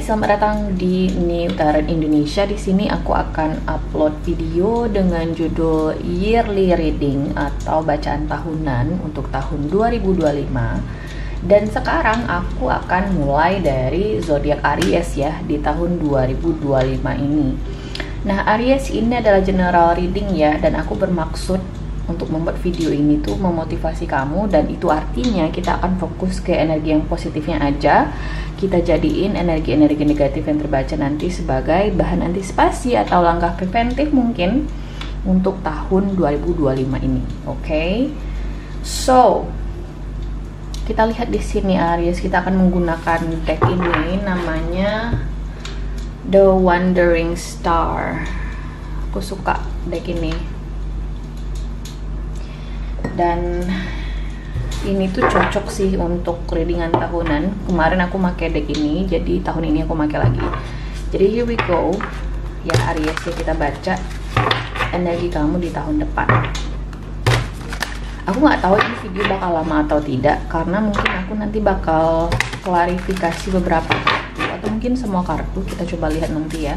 selamat datang di New Taran Indonesia. Di sini aku akan upload video dengan judul Yearly Reading atau bacaan tahunan untuk tahun 2025. Dan sekarang aku akan mulai dari zodiak Aries ya di tahun 2025 ini. Nah, Aries ini adalah general reading ya, dan aku bermaksud untuk membuat video ini tuh memotivasi kamu, dan itu artinya kita akan fokus ke energi yang positifnya aja. Kita jadiin energi-energi negatif yang terbaca nanti sebagai bahan antisipasi atau langkah preventif mungkin untuk tahun 2025 ini. Oke. So, kita lihat di sini Aries, kita akan menggunakan deck ini namanya The Wandering Star. Aku suka deck ini. Dan ini tuh cocok sih untuk readingan tahunan. Kemarin aku pakai deck ini, jadi tahun ini aku pakai lagi. Jadi here we go ya Aries, ya kita baca energi kamu di tahun depan. Aku nggak tahu ini video bakal lama atau tidak, karena mungkin aku nanti bakal klarifikasi beberapa kartu atau mungkin semua kartu. Kita coba lihat nanti ya.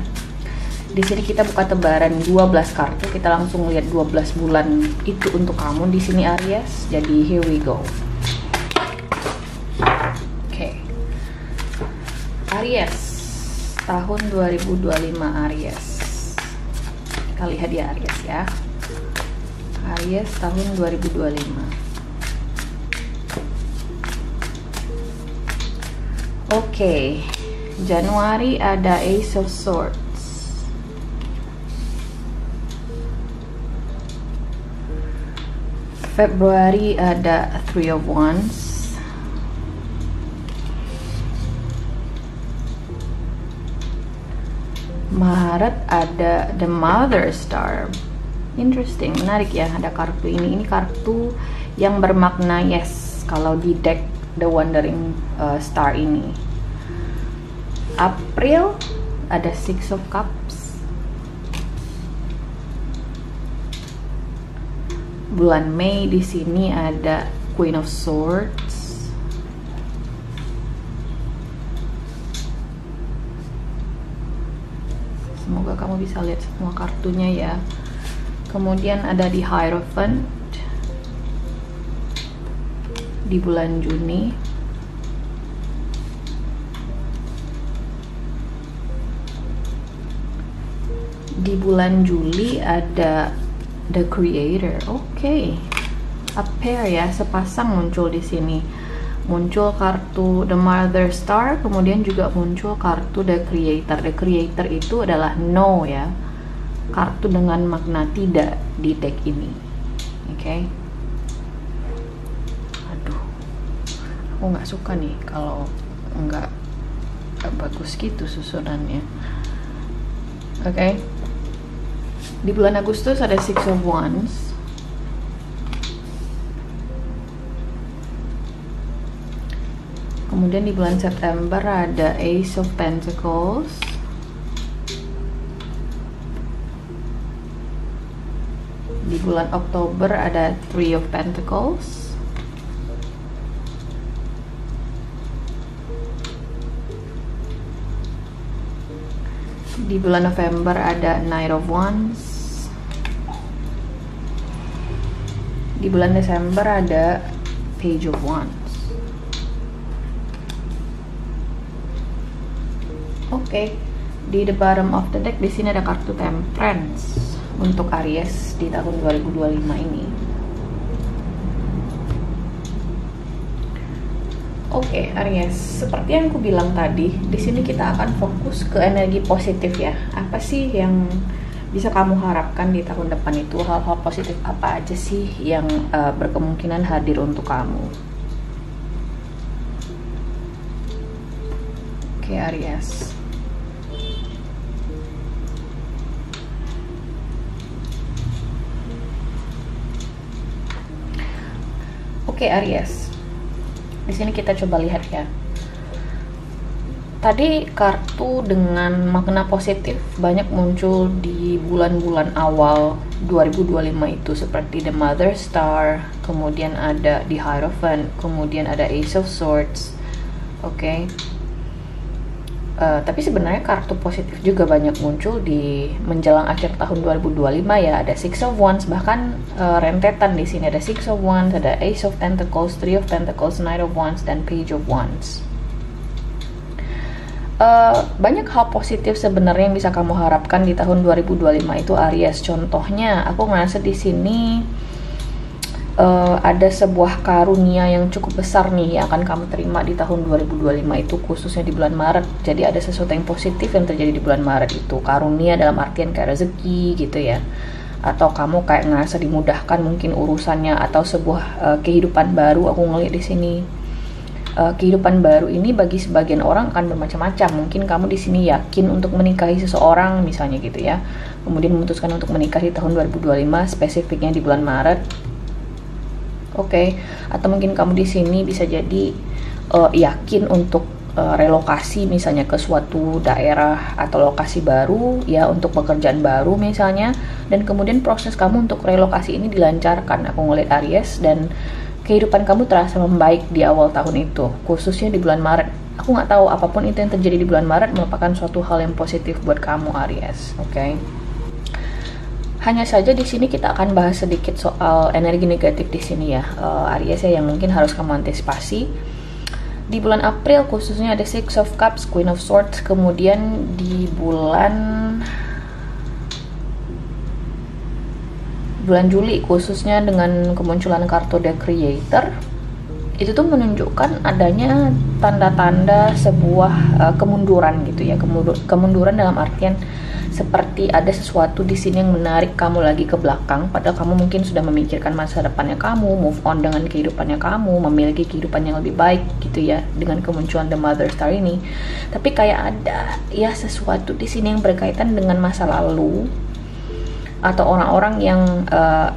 Di sini kita buka tebaran 12 kartu, kita langsung lihat 12 bulan itu untuk kamu di sini Aries. Jadi here we go. Oke. Aries tahun 2025 Aries. Kita lihat ya Aries ya. Aries tahun 2025. Oke. Januari ada Ace of Swords. Februari ada Three of Wands. Maret ada The Mother Star. Interesting, menarik ya ada kartu ini. Ini kartu yang bermakna yes kalau di deck The Wandering Star ini. April ada Six of Cups. Bulan Mei di sini ada Queen of Swords. Semoga kamu bisa lihat semua kartunya ya. Kemudian ada di Hierophant di bulan Juni. Di bulan Juli ada The Creator. Oke. A pair ya, sepasang muncul di sini. Muncul kartu The Mother Star, kemudian juga muncul kartu The Creator. The Creator itu adalah no ya. Kartu dengan makna tidak di deck ini. Oke. Aduh. Aku nggak suka nih kalau nggak bagus gitu susunannya. Oke. Di bulan Agustus ada Six of Wands. Kemudian di bulan September ada Ace of Pentacles. Di bulan Oktober ada Three of Pentacles. Di bulan November ada Knight of Wands. Di bulan Desember ada Page of Wands. Oke, di the bottom of the deck di sini ada kartu Temperance untuk Aries di tahun 2025 ini. Oke, Aries, seperti yang aku bilang tadi, di sini kita akan fokus ke energi positif ya. Apa sih yang bisa kamu harapkan di tahun depan itu? Hal-hal positif apa aja sih yang berkemungkinan hadir untuk kamu? Oke, Aries. Oke, Aries. Di sini kita coba lihat ya. Tadi kartu dengan makna positif banyak muncul di bulan-bulan awal 2025 itu, seperti The Mother Star, kemudian ada di Hierophant, kemudian ada Ace of Swords. Oke. Tapi sebenarnya kartu positif juga banyak muncul di menjelang akhir tahun 2025 ya. Ada Six of Wands, bahkan rentetan di sini ada Six of Wands, ada Ace of Pentacles, Three of Pentacles, Knight of Wands, dan Page of Wands. Banyak hal positif sebenarnya yang bisa kamu harapkan di tahun 2025 itu Aries. Contohnya, aku ngerasa di sini ada sebuah karunia yang cukup besar nih yang akan kamu terima di tahun 2025 itu, khususnya di bulan Maret. Jadi ada sesuatu yang positif yang terjadi di bulan Maret itu. Karunia dalam artian kayak rezeki gitu ya, atau kamu kayak ngerasa dimudahkan mungkin urusannya, atau sebuah kehidupan baru. Aku ngeliat di sini kehidupan baru ini bagi sebagian orang akan bermacam-macam. Mungkin kamu di sini yakin untuk menikahi seseorang misalnya gitu ya, kemudian memutuskan untuk menikah di tahun 2025, spesifiknya di bulan Maret. Oke. Atau mungkin kamu di sini bisa jadi yakin untuk relokasi misalnya ke suatu daerah atau lokasi baru ya, untuk pekerjaan baru misalnya, dan kemudian proses kamu untuk relokasi ini dilancarkan. Aku ngeliat Aries, dan kehidupan kamu terasa membaik di awal tahun itu, khususnya di bulan Maret. Aku nggak tahu, apapun itu yang terjadi di bulan Maret merupakan suatu hal yang positif buat kamu Aries. Oke. Hanya saja di sini kita akan bahas sedikit soal energi negatif di sini ya, Aries ya, yang mungkin harus kamu antisipasi. Di bulan April khususnya ada Six of Cups, Queen of Swords, kemudian di bulan Juli khususnya dengan kemunculan kartu The Creator, itu tuh menunjukkan adanya tanda-tanda sebuah kemunduran gitu ya, kemunduran dalam artian seperti ada sesuatu di sini yang menarik kamu lagi ke belakang, padahal kamu mungkin sudah memikirkan masa depannya kamu, move on dengan kehidupannya kamu, memiliki kehidupan yang lebih baik gitu ya, dengan kemunculan The Mother Star ini. Tapi kayak ada ya sesuatu di sini yang berkaitan dengan masa lalu, atau orang-orang yang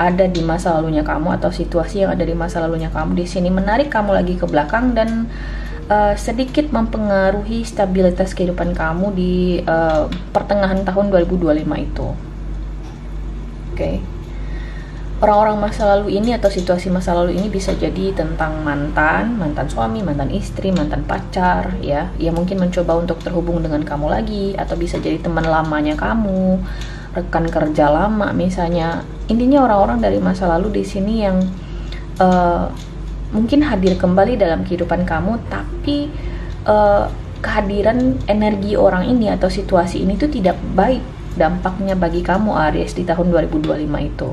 ada di masa lalunya kamu, atau situasi yang ada di masa lalunya kamu di sini menarik kamu lagi ke belakang dan sedikit mempengaruhi stabilitas kehidupan kamu di pertengahan tahun 2025 itu. Oke. Orang-orang masa lalu ini atau situasi masa lalu ini bisa jadi tentang mantan suami, mantan istri, mantan pacar ya, yang mungkin mencoba untuk terhubung dengan kamu lagi, atau bisa jadi teman lamanya kamu, rekan kerja lama misalnya. Intinya orang-orang dari masa lalu di sini yang mungkin hadir kembali dalam kehidupan kamu, tapi kehadiran energi orang ini atau situasi ini tuh tidak baik dampaknya bagi kamu Aries di tahun 2025 itu.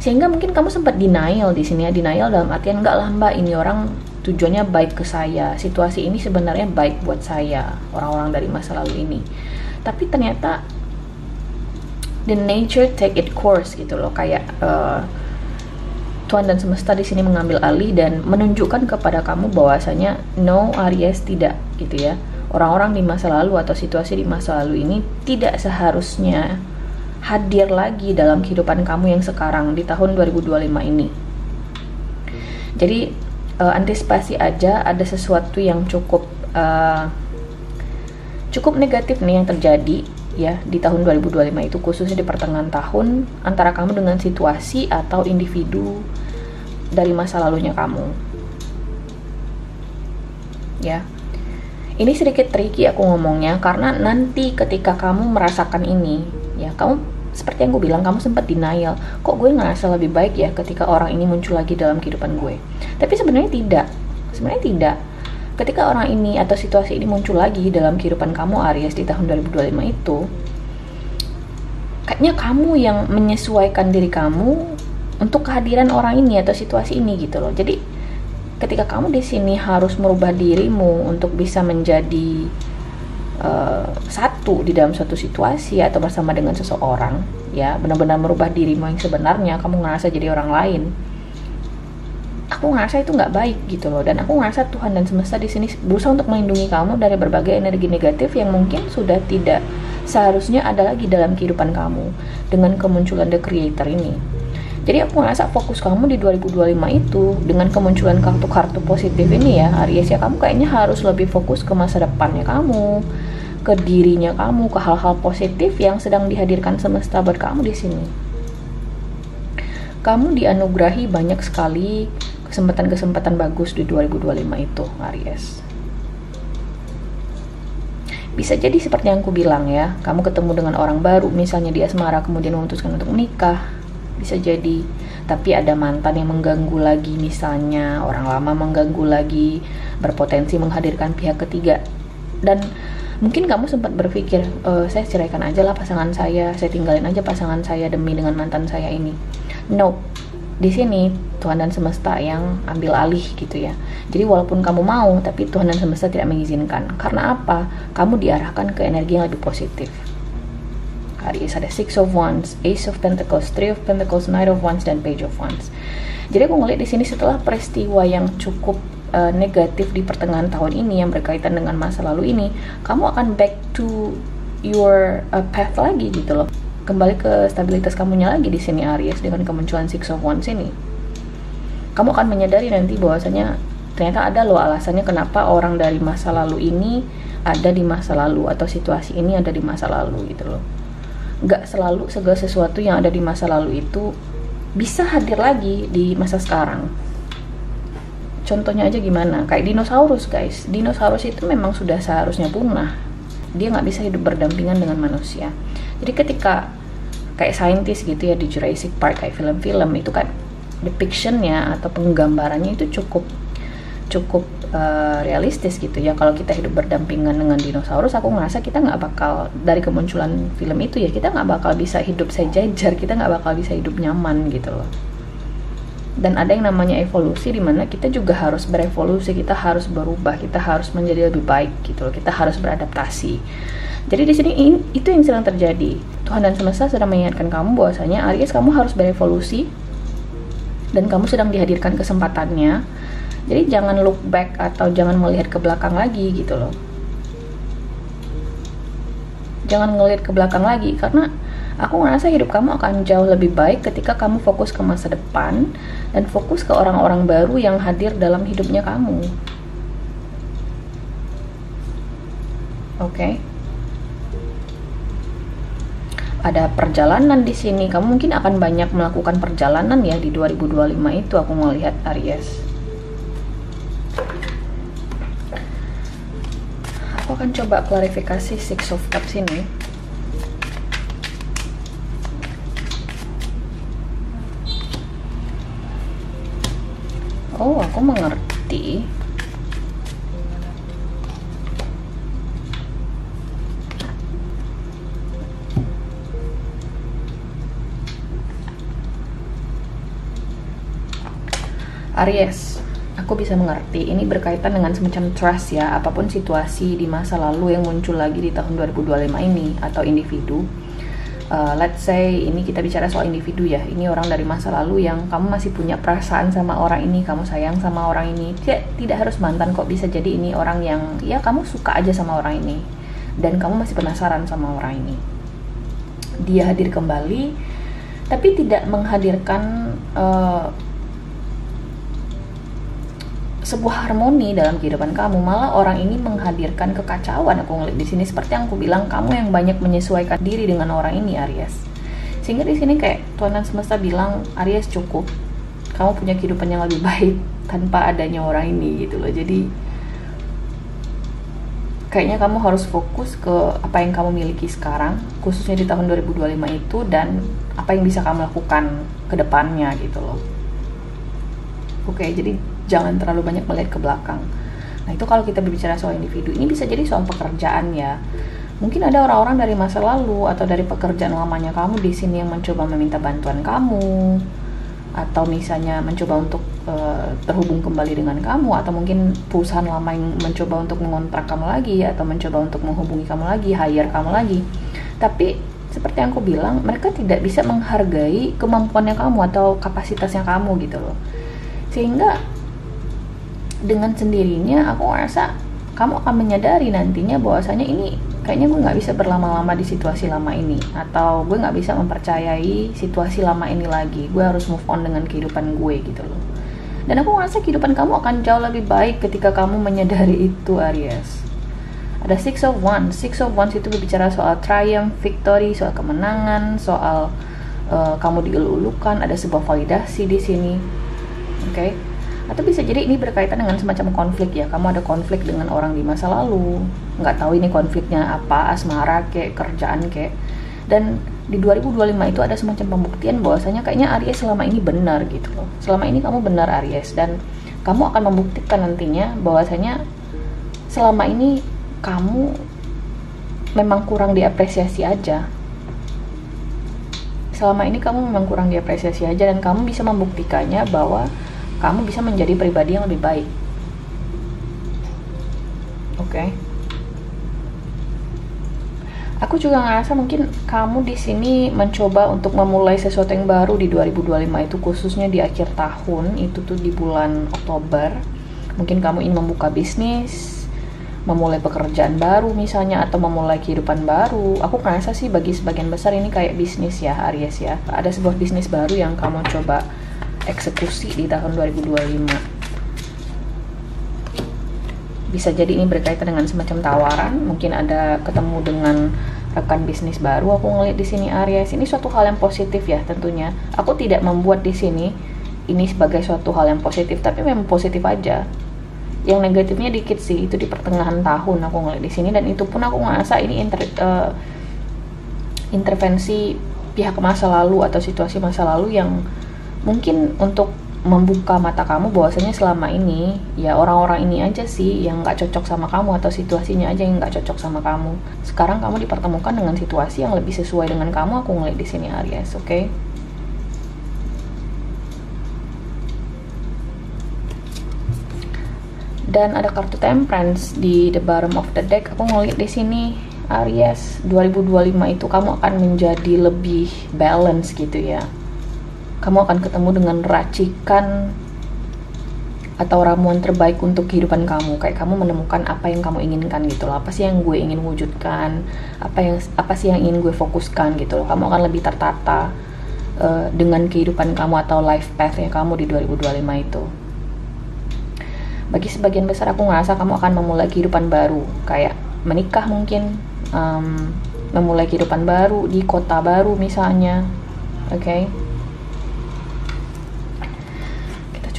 Sehingga mungkin kamu sempat denial di sini ya, denial dalam artian enggak lah mbak, ini orang tujuannya baik ke saya, situasi ini sebenarnya baik buat saya, orang-orang dari masa lalu ini. Tapi ternyata the nature take its course gitu loh, kayak Tuhan dan semesta di sini mengambil alih dan menunjukkan kepada kamu bahwasanya no Aries, tidak gitu ya. Orang-orang di masa lalu atau situasi di masa lalu ini tidak seharusnya hadir lagi dalam kehidupan kamu yang sekarang di tahun 2025 ini. Jadi antisipasi aja, ada sesuatu yang cukup negatif nih yang terjadi ya di tahun 2025 itu, khususnya di pertengahan tahun, antara kamu dengan situasi atau individu dari masa lalunya kamu ya. Ini sedikit tricky aku ngomongnya, karena nanti ketika kamu merasakan ini ya, kamu seperti yang gue bilang, kamu sempat denial, kok gue ngerasa lebih baik ya ketika orang ini muncul lagi dalam kehidupan gue. Tapi sebenarnya tidak. Ketika orang ini atau situasi ini muncul lagi dalam kehidupan kamu Aries di tahun 2025 itu, kayaknya kamu yang menyesuaikan diri kamu untuk kehadiran orang ini atau situasi ini gitu loh. Jadi ketika kamu di sini harus merubah dirimu untuk bisa menjadi satu di dalam suatu situasi atau bersama dengan seseorang ya, benar-benar merubah dirimu yang sebenarnya, kamu ngerasa jadi orang lain. Aku ngerasa itu nggak baik gitu loh, dan aku ngerasa Tuhan dan semesta di sini berusaha untuk melindungi kamu dari berbagai energi negatif yang mungkin sudah tidak seharusnya ada lagi dalam kehidupan kamu dengan kemunculan The Creator ini. Jadi aku ngerasa fokus kamu di 2025 itu dengan kemunculan kartu-kartu positif ini ya Aries ya, kamu kayaknya harus lebih fokus ke masa depannya kamu, ke dirinya kamu, ke hal-hal positif yang sedang dihadirkan semesta buat kamu di sini. Kamu dianugerahi banyak sekali kesempatan-kesempatan bagus di 2025 itu Aries. Bisa jadi seperti yang aku bilang ya, kamu ketemu dengan orang baru, misalnya di asmara kemudian memutuskan untuk menikah, bisa jadi. Tapi ada mantan yang mengganggu lagi, misalnya orang lama mengganggu lagi, berpotensi menghadirkan pihak ketiga. Dan mungkin kamu sempat berpikir, saya ceraikan aja lah pasangan saya tinggalin aja pasangan saya demi dengan mantan saya ini. No, di sini Tuhan dan semesta yang ambil alih gitu ya. Jadi walaupun kamu mau, tapi Tuhan dan semesta tidak mengizinkan. Karena apa? Kamu diarahkan ke energi yang lebih positif. Aries ada Six of Wands, Ace of Pentacles, Three of Pentacles, Knight of Wands, dan Page of Wands. Jadi aku ngeliat di sini setelah peristiwa yang cukup negatif di pertengahan tahun ini yang berkaitan dengan masa lalu ini, kamu akan back to your path lagi gitu loh. Kembali ke stabilitas kamunya lagi di sini Aries dengan kemunculan Six of Wands ini. Kamu akan menyadari nanti bahwasanya ternyata ada loh alasannya kenapa orang dari masa lalu ini ada di masa lalu, atau situasi ini ada di masa lalu gitu loh. Gak selalu segala sesuatu yang ada di masa lalu itu bisa hadir lagi di masa sekarang. Contohnya aja gimana? Kayak dinosaurus guys. Dinosaurus itu memang sudah seharusnya punah. Dia nggak bisa hidup berdampingan dengan manusia. Jadi ketika kayak saintis gitu ya di Jurassic Park, kayak film-film itu kan depictionnya atau penggambarannya itu cukup realistis gitu ya. Kalau kita hidup berdampingan dengan dinosaurus, aku ngerasa kita nggak bakal, dari kemunculan film itu ya, kita nggak bakal bisa hidup sejajar, kita nggak bakal bisa hidup nyaman gitu loh. Dan ada yang namanya evolusi, dimana kita juga harus berevolusi, kita harus berubah, kita harus menjadi lebih baik gitu loh, kita harus beradaptasi. Jadi di sini itu yang sedang terjadi. Tuhan dan semesta sedang mengingatkan kamu bahwasanya Aries, kamu harus berevolusi dan kamu sedang dihadirkan kesempatannya. Jadi jangan look back atau jangan melihat ke belakang lagi gitu loh. Jangan ngelihat ke belakang lagi, karena aku ngerasa hidup kamu akan jauh lebih baik ketika kamu fokus ke masa depan dan fokus ke orang-orang baru yang hadir dalam hidupnya kamu. Oke. Ada perjalanan di sini. Kamu mungkin akan banyak melakukan perjalanan ya di 2025 itu, aku melihat Aries. Aku akan coba klarifikasi Six of Cups ini. Oh, aku mengerti. Aries, aku bisa mengerti. Ini berkaitan dengan semacam trust ya. Apapun situasi di masa lalu yang muncul lagi di tahun 2025 ini, atau individu. Let's say ini kita bicara soal individu ya. Ini orang dari masa lalu yang kamu masih punya perasaan sama orang ini, kamu sayang sama orang ini. Tidak harus mantan kok, bisa jadi ini orang yang ya kamu suka aja sama orang ini dan kamu masih penasaran sama orang ini. Dia hadir kembali, tapi tidak menghadirkan sebuah harmoni dalam kehidupan kamu. Malah orang ini menghadirkan kekacauan. Aku ngeliat di sini seperti yang aku bilang, kamu yang banyak menyesuaikan diri dengan orang ini Aries. Sehingga di sini kayak Tuhan dan semesta bilang, Aries cukup. Kamu punya kehidupan yang lebih baik tanpa adanya orang ini gitu loh. Jadi kayaknya kamu harus fokus ke apa yang kamu miliki sekarang, khususnya di tahun 2025 itu, dan apa yang bisa kamu lakukan ke depannya gitu loh. Oke, jadi jangan terlalu banyak melihat ke belakang. Nah, itu kalau kita berbicara soal individu. Ini bisa jadi soal pekerjaan ya. Mungkin ada orang-orang dari masa lalu atau dari pekerjaan lamanya kamu di sini yang mencoba meminta bantuan kamu, atau misalnya mencoba untuk terhubung kembali dengan kamu, atau mungkin perusahaan lama yang mencoba untuk mengontrak kamu lagi, atau mencoba untuk menghubungi kamu lagi, hire kamu lagi. Tapi seperti yang aku bilang, mereka tidak bisa menghargai kemampuannya kamu atau kapasitasnya kamu gitu loh. Sehingga dengan sendirinya aku rasa kamu akan menyadari nantinya bahwasanya ini kayaknya gue nggak bisa berlama-lama di situasi lama ini, atau gue nggak bisa mempercayai situasi lama ini lagi. Gue harus move on dengan kehidupan gue gitu loh. Dan aku ngerasa kehidupan kamu akan jauh lebih baik ketika kamu menyadari itu Aries. Ada Six of Wands. Six of Wands itu berbicara soal triumph, victory, soal kemenangan, soal kamu dielu-elukan. Ada sebuah validasi di sini. Oke. Atau bisa jadi ini berkaitan dengan semacam konflik ya, kamu ada konflik dengan orang di masa lalu, nggak tahu ini konfliknya apa, asmara kayak, kerjaan kayak. Dan di 2025 itu ada semacam pembuktian bahwasanya kayaknya Aries selama ini benar gitu loh, selama ini kamu benar Aries, dan kamu akan membuktikan nantinya bahwasanya selama ini kamu memang kurang diapresiasi aja. Selama ini kamu memang kurang diapresiasi aja, dan kamu bisa membuktikannya bahwa kamu bisa menjadi pribadi yang lebih baik. Oke. Aku juga ngerasa mungkin kamu di sini mencoba untuk memulai sesuatu yang baru di 2025 itu, khususnya di akhir tahun, itu tuh di bulan Oktober. Mungkin kamu ingin membuka bisnis, memulai pekerjaan baru misalnya, atau memulai kehidupan baru. Aku ngerasa sih bagi sebagian besar ini kayak bisnis ya, Aries ya. Ada sebuah bisnis baru yang kamu coba eksekusi di tahun 2025. Bisa jadi ini berkaitan dengan semacam tawaran, mungkin ada ketemu dengan rekan bisnis baru. Aku ngeliat di sini Aries, ini suatu hal yang positif ya tentunya. Aku tidak membuat di sini ini sebagai suatu hal yang positif, tapi memang positif aja. Yang negatifnya dikit sih, itu di pertengahan tahun aku ngeliat di sini, dan itu pun aku ngerasa ini intervensi pihak masa lalu atau situasi masa lalu yang mungkin untuk membuka mata kamu bahwasanya selama ini ya orang-orang ini aja sih yang nggak cocok sama kamu, atau situasinya aja yang nggak cocok sama kamu. Sekarang kamu dipertemukan dengan situasi yang lebih sesuai dengan kamu. Aku ngeliat di sini Aries, oke? Dan ada kartu Temperance di the bottom of the deck. Aku ngeliat di sini Aries, 2025 itu kamu akan menjadi lebih balance gitu ya. Kamu akan ketemu dengan racikan atau ramuan terbaik untuk kehidupan kamu. Kayak kamu menemukan apa yang kamu inginkan gitu loh. Apa sih yang gue ingin wujudkan, apa sih yang ingin gue fokuskan gitu loh. Kamu akan lebih tertata dengan kehidupan kamu atau life path-nya kamu di 2025 itu. Bagi sebagian besar aku ngerasa kamu akan memulai kehidupan baru, kayak menikah mungkin, memulai kehidupan baru di kota baru misalnya. Oke.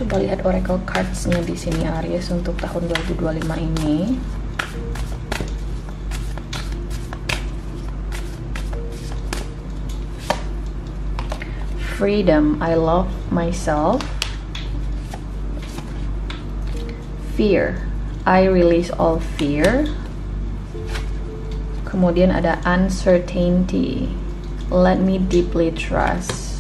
Coba lihat oracle cards-nya di sini Aries untuk tahun 2025 ini. Freedom, I love myself. Fear, I release all fear. Kemudian ada uncertainty, let me deeply trust.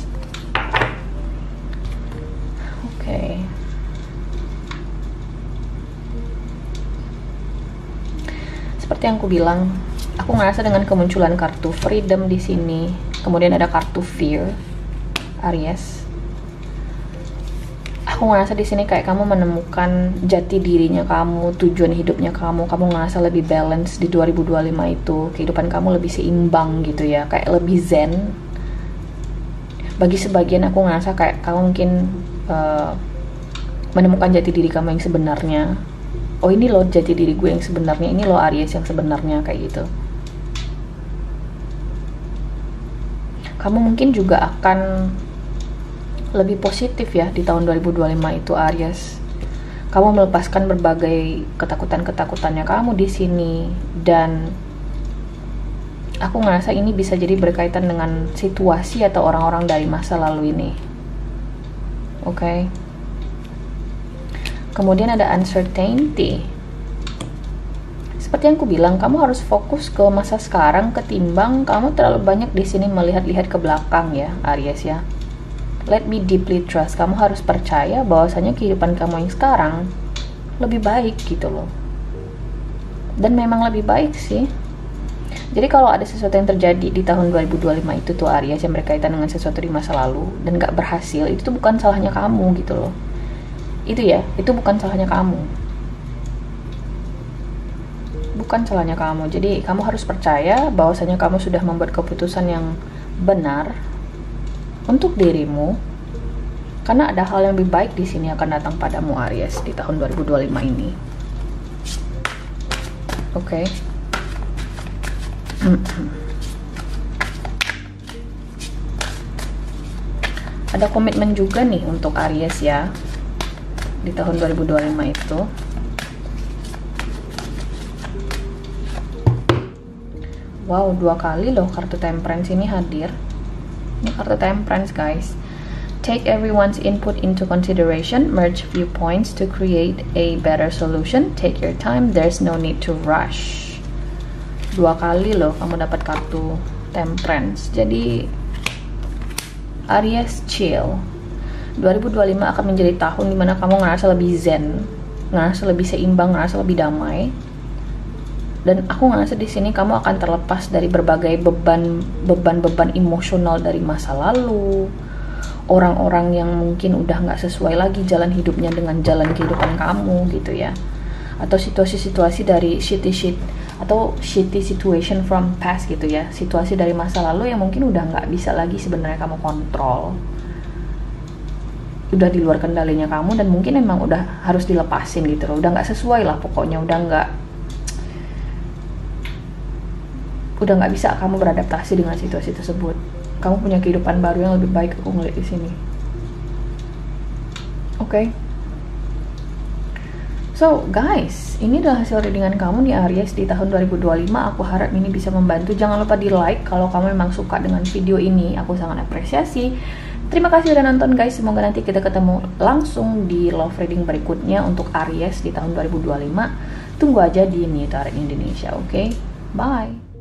Seperti yang aku bilang, aku ngerasa dengan kemunculan kartu freedom di sini, kemudian ada kartu fear, Aries. Aku ngerasa di sini kayak kamu menemukan jati dirinya kamu, tujuan hidupnya kamu. Kamu ngerasa lebih balance di 2025 itu, kehidupan kamu lebih seimbang gitu ya, kayak lebih zen. Bagi sebagian aku ngerasa kayak kamu mungkin menemukan jati diri kamu yang sebenarnya. Oh, ini loh jati diri gue yang sebenarnya, ini loh Aries yang sebenarnya, kayak gitu. Kamu mungkin juga akan lebih positif ya di tahun 2025 itu Aries. Kamu melepaskan berbagai ketakutan-ketakutannya kamu di sini, dan aku ngerasa ini bisa jadi berkaitan dengan situasi atau orang-orang dari masa lalu ini. Oke. Kemudian ada uncertainty. Seperti yang aku bilang, kamu harus fokus ke masa sekarang ketimbang kamu terlalu banyak di sini melihat-lihat ke belakang ya, Aries ya. Let me deeply trust. Kamu harus percaya bahwasanya kehidupan kamu yang sekarang lebih baik gitu loh. Dan memang lebih baik sih. Jadi kalau ada sesuatu yang terjadi di tahun 2025 itu tuh Aries yang berkaitan dengan sesuatu di masa lalu dan gak berhasil, itu tuh bukan salahnya kamu gitu loh. Itu ya, itu bukan salahnya kamu. Bukan salahnya kamu. Jadi kamu harus percaya bahwasanya kamu sudah membuat keputusan yang benar untuk dirimu, karena ada hal yang lebih baik di sini akan datang padamu Aries di tahun 2025 ini. Oke. Ada komitmen juga nih untuk Aries ya. di tahun 2025 itu. Wow, 2 kali loh kartu Temperance ini hadir. Ini kartu Temperance, guys. Take everyone's input into consideration, merge viewpoints to create a better solution. Take your time, there's no need to rush. 2 kali loh kamu dapat kartu Temperance. Jadi Aries, chill. 2025 akan menjadi tahun dimana kamu ngerasa lebih zen, ngerasa lebih seimbang, ngerasa lebih damai. Dan aku ngerasa di sini kamu akan terlepas dari berbagai beban emosional dari masa lalu, orang-orang yang mungkin udah nggak sesuai lagi jalan hidupnya dengan jalan kehidupan kamu gitu ya, atau situasi-situasi dari shitty situation from past gitu ya, situasi dari masa lalu yang mungkin udah nggak bisa lagi sebenarnya kamu kontrol, udah di luar kendalinya kamu, dan mungkin emang udah harus dilepasin gitu loh, udah nggak sesuai lah pokoknya, udah nggak bisa kamu beradaptasi dengan situasi tersebut. Kamu punya kehidupan baru yang lebih baik, aku ngeliat di sini. Oke. So guys, ini adalah hasil readingan kamu nih Aries di tahun 2025. Aku harap ini bisa membantu. Jangan lupa di like kalau kamu memang suka dengan video ini. Aku sangat apresiasi. Terima kasih udah nonton guys. Semoga nanti kita ketemu langsung di love reading berikutnya untuk Aries di tahun 2025. Tunggu aja di New Tarot Indonesia, oke? Bye.